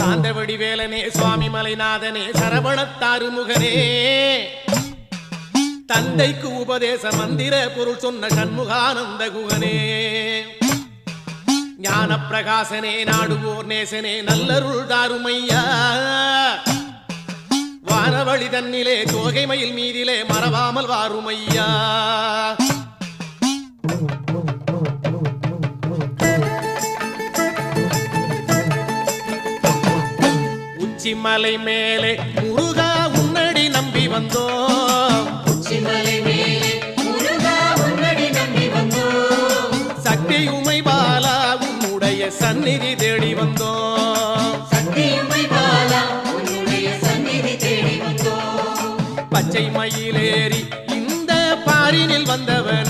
சாந்தவடி வேலனே சுவாமி மலைநாதனே சரவணத்தாறு முகனே தந்தைக்கு உபதேச மந்திர பொருள் சொன்ன சண்முகானந்த குகனே ஞான பிரகாசனே நாடுவோர் நேசனே நல்லருள் தாருமையா வானவழி தன்னிலே தோகை மயில் மீதிலே மறவாமல் வாருமையா உச்சிமலை மேலே முருகா உன்னடி நம்பி வந்தோம் சக்தி உமை பாலா உன்னுடைய சந்நிதி தேடி வந்தோம் பச்சை மயிலேறி இந்த பாரினில் வந்தவன்